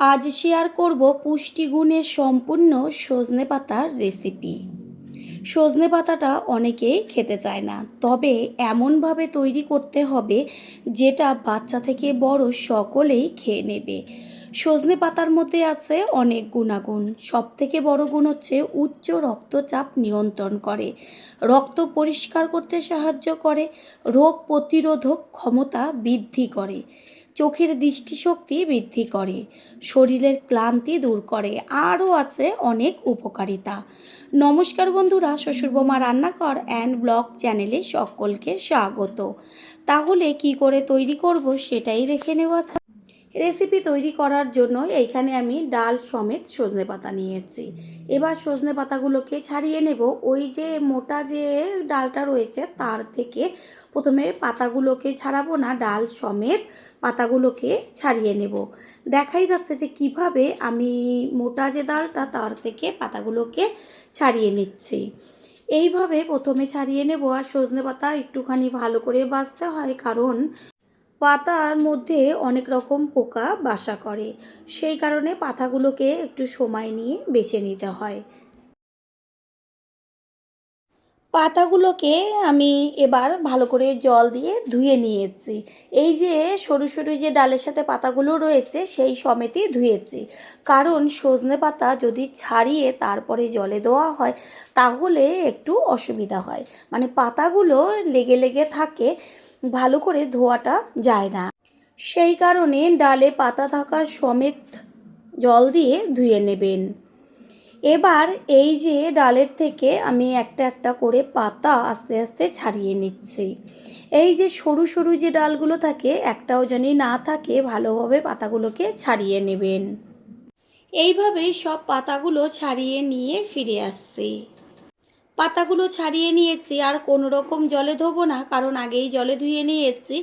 আজ শেয়ার করব পুষ্টিগুণে সম্পূর্ণ সজনে পাতার রেসিপি। সজনে পাতাটা অনেকেই খেতে চায় না, তবে এমনভাবে তৈরি করতে হবে যেটা বাচ্চা থেকে বড় সকলেই খেয়ে নেবে। সজনে পাতার মধ্যে আছে অনেক গুণাগুণ। সবথেকে বড় গুণ হচ্ছে উচ্চ রক্তচাপ নিয়ন্ত্রণ করে, রক্ত পরিষ্কার করতে সাহায্য করে, রোগ প্রতিরোধক ক্ষমতা বৃদ্ধি করে, চোখের দৃষ্টিশক্তি বৃদ্ধি করে, শরীরের ক্লান্তি দূর করে, আরও আছে অনেক উপকারিতা। নমস্কার বন্ধুরা, শ্বশুরবৌমা রান্নাঘর অ্যান্ড ব্লগ চ্যানেলে সকলকে স্বাগত। তাহলে কি করে তৈরি করব সেটাই দেখে নেওয়া যাক। রেসিপি তৈরি করার জন্য এইখানে আমি ডাল সমেত সজনে পাতা নিয়েছি। এবার সজনে পাতাগুলোকে ছাড়িয়ে নেব। ওই যে মোটা যে ডালটা রয়েছে তার থেকে প্রথমে পাতাগুলোকে ছাড়াবো না, ডাল সমেত পাতাগুলোকে ছাড়িয়ে নেব। দেখাই যাচ্ছে যে কিভাবে আমি মোটা যে ডালটা তার থেকে পাতাগুলোকে ছাড়িয়ে নিচ্ছি। এইভাবে প্রথমে ছাড়িয়ে নেব। আর সজনে পাতা একটুখানি ভালো করে বাছতে হয়, কারণ পাতার মধ্যে অনেক রকম পোকা বাসা করে, সেই কারণে পাতাগুলোকে একটু সময় নিয়ে বেছে নিতে হয়। পাতাগুলোকে আমি এবার ভালো করে জল দিয়ে ধুয়ে নিয়েছি। এই যে সরু সরু যে ডালের সাথে পাতাগুলো রয়েছে সেই সমেতই ধুয়েছি, কারণ সজনে পাতা যদি ছাড়িয়ে তারপরে জলে দেওয়া হয় তাহলে একটু অসুবিধা হয়, মানে পাতাগুলো লেগে লেগে থাকে, ভালো করে ধোয়াটা যায় না। সেই কারণে ডালে পাতা থাকা সমেত জল দিয়ে ধুয়ে নেবেন। এবার এই যে ডালের থেকে আমি একটা একটা করে পাতা আস্তে আস্তে ছাড়িয়ে নিচ্ছি। এই যে সরু সরু যে ডালগুলো থাকে একটাও যেন না থাকে, ভালোভাবে পাতাগুলোকে ছাড়িয়ে নেবেন। এইভাবেই সব পাতাগুলো ছাড়িয়ে নিয়ে ফিরে আসছি। পাতাগুলো ছাড়িয়ে নিয়েছি, আর কোনো রকম জলে ধোবো না, কারণ আগেই জলে ধুয়ে নিয়েছি।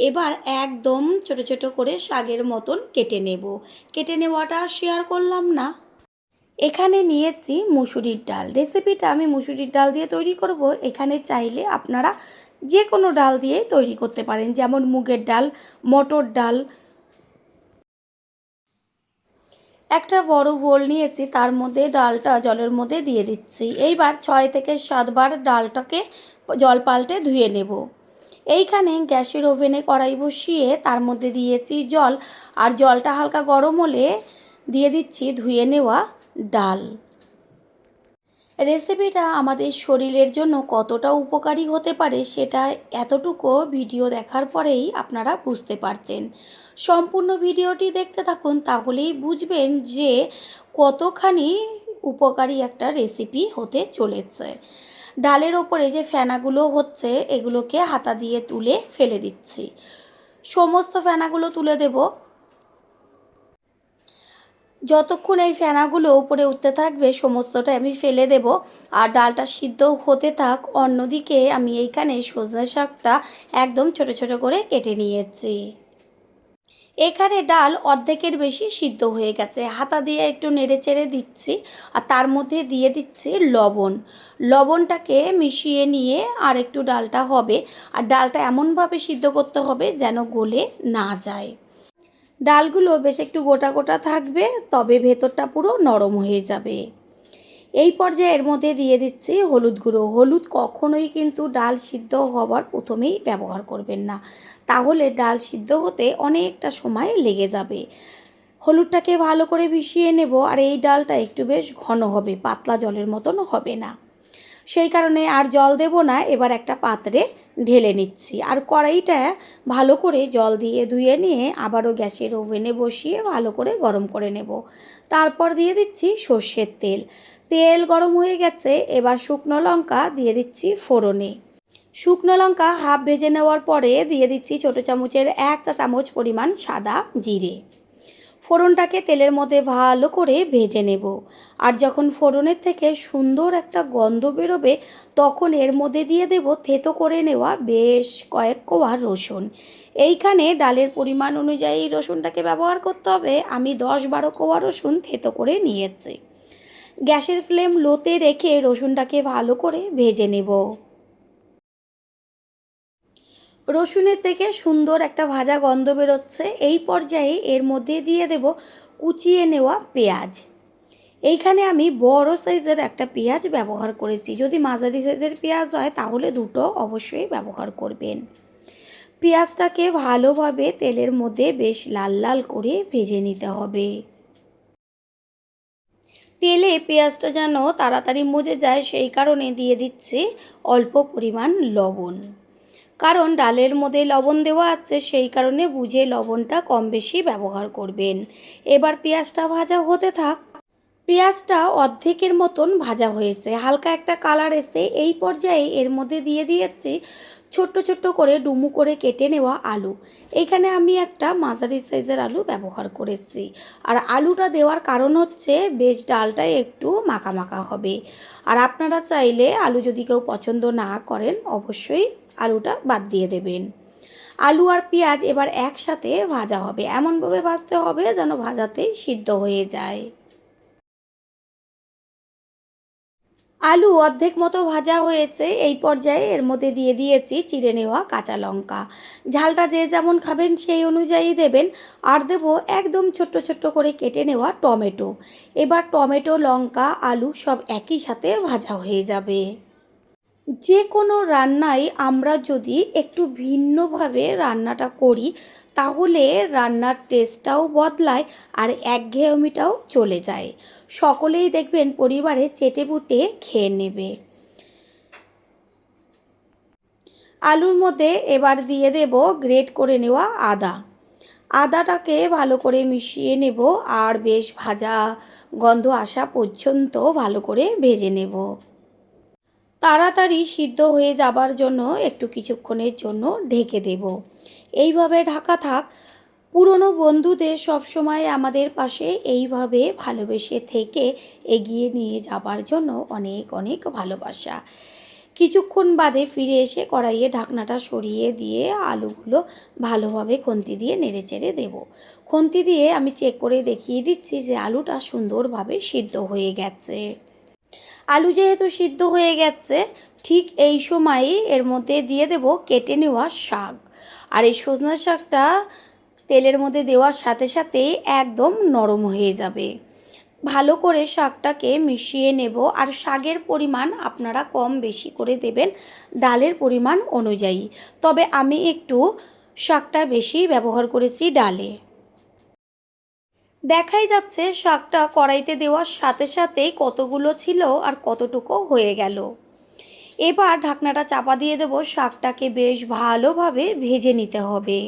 এবার একদম ছোট ছোট করে শাকের মতন কেটে নেব। কেটে নেওয়াটা শেয়ার করলাম না। এখানে নিয়েছি মুসুরির ডাল। রেসিপিটা আমি মুসুরির ডাল দিয়ে তৈরি করব। এখানে চাইলে আপনারা যে কোনো ডাল দিয়ে তৈরি করতে পারেন, যেমন মুগের ডাল, মটর ডাল। একটা বড় বোল নিয়েছি, তার মধ্যে ডালটা জলের মধ্যে দিয়ে দিচ্ছি। এইবার 6 থেকে 7 বার ডালটাকে জল পাল্টে ধুয়ে নেব। এইখানে গ্যাসের ওভেনে কড়াই বসিয়ে তার মধ্যে দিয়েছি জল, আর জলটা হালকা গরম হলে দিয়ে দিচ্ছি ধুয়ে নেওয়া ডাল। রেসিপিটা আমাদের শরীরের জন্য কতটা উপকারী হতে পারে সেটা এতটুকু ভিডিও দেখার পরেই আপনারা বুঝতে পারছেন। সম্পূর্ণ ভিডিওটি দেখতে থাকুন, তাহলেই বুঝবেন যে কতখানি উপকারী একটা রেসিপি হতে চলেছে। ডালের ওপরে যে ফেনাগুলো হচ্ছে এগুলোকে হাতা দিয়ে তুলে ফেলে দিচ্ছি। সমস্ত ফেনাগুলো তুলে দেব। যতক্ষণ এই ফেনাগুলো উপরে উঠতে থাকবে সমস্তটা আমি ফেলে দেব, আর ডালটা সিদ্ধ হতে থাক। অন্যদিকে আমি এইখানে সজনে শাকটা একদম ছোট ছোট করে কেটে নিয়েছি। এখানে ডাল অর্ধেকের বেশি সিদ্ধ হয়ে গেছে। হাতা দিয়ে একটু নেড়ে চেড়ে দিচ্ছি, আর তার মধ্যে দিয়ে দিচ্ছি লবণ। লবণটাকে মিশিয়ে নিয়ে আর একটু ডালটা হবে, আর ডালটা এমনভাবে সিদ্ধ করতে হবে যেন গলে না যায়। ডালগুলো বেশ একটু গোটা গোটা থাকবে, তবে ভেতরটা পুরো নরম হয়ে যাবে। এই পর্যায়ে এর মধ্যে দিয়ে দিচ্ছি হলুদ গুঁড়ো। হলুদ কখনোই কিন্তু ডাল সিদ্ধ হওয়ার প্রথমেই ব্যবহার করবেন না, তাহলে ডাল সিদ্ধ হতে অনেকটা সময় লেগে যাবে। হলুদটাকে ভালো করে মিশিয়ে নেব, আর এই ডালটা একটু বেশ ঘন হবে, পাতলা জলের মতন হবে না। সেই কারণে আর জল দেব না। এবার একটা পাত্রে ঢেলে নিচ্ছি, আর কড়াইটা ভালো করে জল দিয়ে ধুয়ে নিয়ে আবারও গ্যাসের ওভেনে বসিয়ে ভালো করে গরম করে নেব। তারপর দিয়ে দিচ্ছি সর্ষের তেল। তেল গরম হয়ে গেছে, এবার শুকনো লঙ্কা দিয়ে দিচ্ছি ফোড়নে। শুকনো লঙ্কা হাফ ভেজে নেওয়ার পরে দিয়ে দিচ্ছি ছোটো চামচের 1 চা চামচ পরিমাণ সাদা জিরে। ফোড়নটাকে তেলের মধ্যে ভালো করে ভেজে নেব, আর যখন ফোড়নের থেকে সুন্দর একটা গন্ধ বেরোবে তখন এর মধ্যে দিয়ে দেব থেতো করে নেওয়া বেশ কয়েক কোয়া রসুন। এইখানে ডালের পরিমাণ অনুযায়ী রসুনটাকে ব্যবহার করতে হবে। আমি 10-12 কোয়া রসুন থেতো করে নিয়েছি। গ্যাসের ফ্লেম লোতে রেখে রসুনটাকে ভালো করে ভেজে নেব। রসুনের থেকে সুন্দর একটা ভাজা গন্ধ বেরোচ্ছে। এই পর্যায়ে এর মধ্যে দিয়ে দেব কুচিয়ে নেওয়া পেঁয়াজ। এইখানে আমি বড় সাইজের একটা পেঁয়াজ ব্যবহার করেছি, যদি মাঝারি সাইজের পেঁয়াজ হয় তাহলে দুটো অবশ্যই ব্যবহার করবেন। পেঁয়াজটাকে ভালোভাবে তেলের মধ্যে বেশ লাল লাল করে ভেজে নিতে হবে। তেলে পেঁয়াজটা যেন তাড়াতাড়ি মজে যায় সেই কারণে দিয়ে দিচ্ছি অল্প পরিমাণ লবণ, কারণ ডালের মধ্যে লবণ দেওয়া আছে সেই কারণে বুঝে লবণটা কম বেশি ব্যবহার করবেন। এবার পেঁয়াজটা ভাজা হতে থাক। পেঁয়াজটা অর্ধেকের মতন ভাজা হয়েছে, হালকা একটা কালার এসে এই পর্যায়ে এর মধ্যে দিয়ে দিয়েছি ছোট্ট ছোট্ট করে ডুমু করে কেটে নেওয়া আলু। এইখানে আমি একটা মাঝারি সাইজের আলু ব্যবহার করেছি, আর আলুটা দেওয়ার কারণ হচ্ছে বেশ ডালটা একটু মাখা মাখা হবে। আর আপনারা চাইলে আলু যদি কেউ পছন্দ না করেন অবশ্যই আলুটা বাদ দিয়ে দেবেন। আলু আর পেঁয়াজ এবার একসাথে ভাজা হবে, এমনভাবে ভাজতে হবে যেন ভাজাতেই সিদ্ধ হয়ে যায়। আলু অর্ধেক মতো ভাজা হয়েছে, এই পর্যায়ে এর মধ্যে দিয়ে দিয়েছি চিড়ে নেওয়া কাঁচা লঙ্কা। ঝালটা যে যেমন খাবেন সেই অনুযায়ী দেবেন। আর দেবো একদম ছোট্ট ছোট্ট করে কেটে নেওয়া টমেটো। এবার টমেটো, লঙ্কা, আলু সব একই সাথে ভাজা হয়ে যাবে। যে কোনো রান্নায় আমরা যদি একটু ভিন্নভাবে রান্নাটা করি তাহলে রান্নার টেস্টটাও বদলায় আর একঘেয়েমিটাও চলে যায়। সকলেই দেখবেন পরিবারে চেটেপুটে খেয়ে নেবে। আলুর মধ্যে এবার দিয়ে দেব গ্রেট করে নেওয়া আদা। আদাটাকে ভালো করে মিশিয়ে নেব আর বেশ ভাজা গন্ধ আসা পর্যন্ত ভালো করে ভেজে নেব। তাড়াতাড়ি সিদ্ধ হয়ে যাবার জন্য একটু কিছুক্ষণের জন্য ঢেকে দেব। এইভাবে ঢাকা থাক। পুরনো বন্ধুদের সবসময় আমাদের পাশে এইভাবে ভালোবেসে থেকে এগিয়ে নিয়ে যাবার জন্য অনেক অনেক ভালোবাসা। কিছুক্ষণ বাদে ফিরে এসে কড়াইয়ে ঢাকনাটা সরিয়ে দিয়ে আলুগুলো ভালোভাবে খুন্তি দিয়ে নেড়েচেড়ে দেব। খুন্তি দিয়ে আমি চেক করে দেখিয়ে দিচ্ছি যে আলুটা সুন্দরভাবে সিদ্ধ হয়ে গেছে। আলু যেহেতু সিদ্ধ হয়ে গেছে, ঠিক এই সময়ই এর মধ্যে দিয়ে দেব কেটে নেওয়া শাক। আর এই সজনা শাকটা তেলের মধ্যে দেওয়ার সাথে সাথেই একদম নরম হয়ে যাবে। ভালো করে শাকটাকে মিশিয়ে নেব। আর শাকের পরিমাণ আপনারা কম বেশি করে দেবেন ডালের পরিমাণ অনুযায়ী, তবে আমি একটু শাকটা বেশি ব্যবহার করেছি ডালে। দেখাই যাচ্ছে শাকটা কড়াইতে দেওয়ার সাথে সাথেই কতগুলো ছিল আর কতটুকু হয়ে গেল। এবার ঢাকনাটা চাপা দিয়ে দেব, শাকটাকে বেশ ভালোভাবে ভেজে নিতে হবে।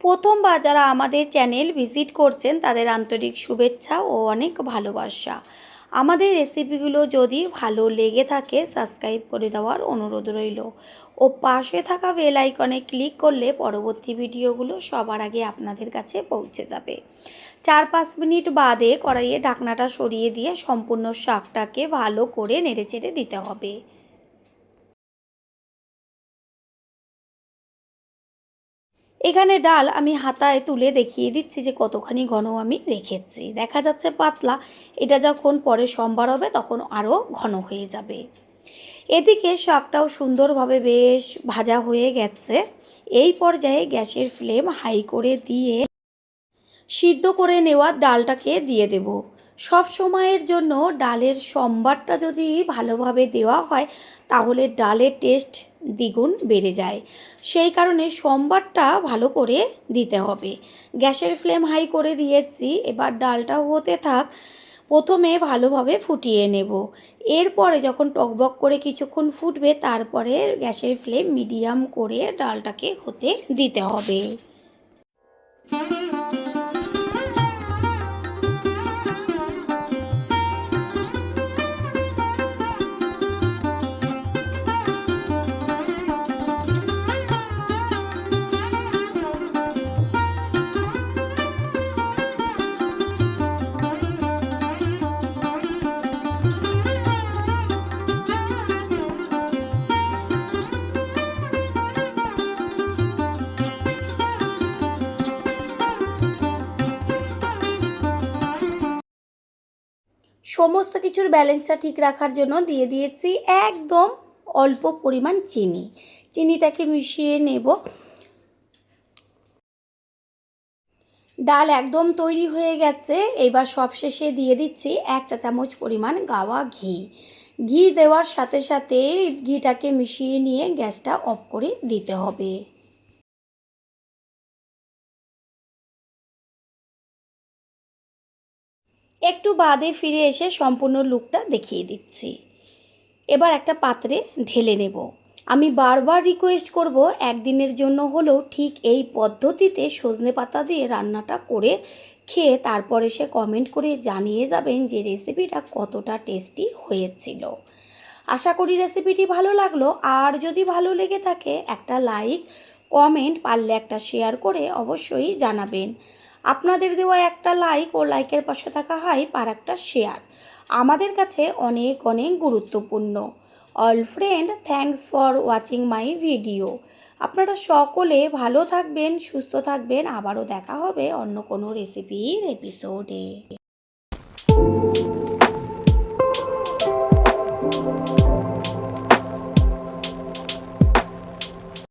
প্রথমবার যারা আমাদের চ্যানেল ভিজিট করছেন তাদের আন্তরিক শুভেচ্ছা ও অনেক ভালোবাসা। আমাদের রেসিপিগুলো যদি ভালো লেগে থাকে সাবস্ক্রাইব করে দেওয়ার অনুরোধ রইল ও পাশে থাকা বেল আইকনে ক্লিক করলে পরবর্তী ভিডিওগুলো সবার আগে আপনাদের কাছে পৌঁছে যাবে। 4-5 মিনিট বাদে কড়াইয়ে ঢাকনাটা সরিয়ে দিয়ে সম্পূর্ণ শাকটাকে ভালো করে নেড়েচেড়ে দিতে হবে। এখানে ডাল আমি হাতায় তুলে দেখিয়ে দিচ্ছি যে কতখানি ঘন আমি রেখেছি। দেখা যাচ্ছে পাতলা, এটা যখন পরে সম্বার হবে তখন আরও ঘন হয়ে যাবে। এদিকে শাকটাও সুন্দরভাবে বেশ ভাজা হয়ে গেছে। এই পর্যায়ে গ্যাসের ফ্লেম হাই করে দিয়ে সিদ্ধ করে নেওয়া ডালটাকে দিয়ে দেব। সব সময়ের জন্য ডালের সম্বারটা যদি ভালোভাবে দেওয়া হয় তাহলে ডালের টেস্ট দ্বিগুণ বেড়ে যায়। সেই কারণে সম্বারটা ভালো করে দিতে হবে। গ্যাসের ফ্লেম হাই করে দিয়েছি, এবার ডালটা হতে থাক। প্রথমে ভালোভাবে ফুটিয়ে নেব, এরপরে যখন টকবক করে কিছুক্ষণ ফুটবে তারপরে গ্যাসের ফ্লেম মিডিয়াম করে ডালটাকে হতে দিতে হবে। সমস্ত কিছুর ব্যালেন্সটা ঠিক রাখার জন্য দিয়ে দিয়েছি একদম অল্প পরিমাণ চিনি। চিনিটাকে মিশিয়ে নেব। ডাল একদম তৈরি হয়ে গেছে। এবার সবশেষে দিয়ে দিচ্ছি 1 চা চামচ পরিমাণ গাওয়া ঘি। ঘি দেওয়ার সাথে সাথে ঘিটাকে মিশিয়ে নিয়ে গ্যাসটা অফ করে দিতে হবে। একটু বাদে ফিরে এসে সম্পূর্ণ লুকটা দেখিয়ে দিচ্ছি। এবার একটা পাত্রে ঢেলে নেব। আমি বারবার রিকোয়েস্ট করব একদিনের জন্য হলেও ঠিক এই পদ্ধতিতে সজনে পাতা দিয়ে রান্নাটা করে খেয়ে তারপর এসে কমেন্ট করে জানিয়ে যাবেন যে রেসিপিটা কতটা টেস্টি হয়েছিল। আশা করি রেসিপিটি ভালো লাগলো, আর যদি ভালো লেগে থাকে একটা লাইক, কমেন্ট, পারলে একটা শেয়ার করে অবশ্যই জানাবেন। আপনাদের দেওয়া একটা লাইক ও লাইকের পাশে থাকা হাইপ আর একটা শেয়ার আমাদের কাছে অনেক অনেক গুরুত্বপূর্ণ। All friend, thanks for watching my video. আপনারা সকলে ভালো থাকবেন, সুস্থ থাকবেন। আবারও দেখা হবে অন্য কোনো রেসিপির এপিসোডে।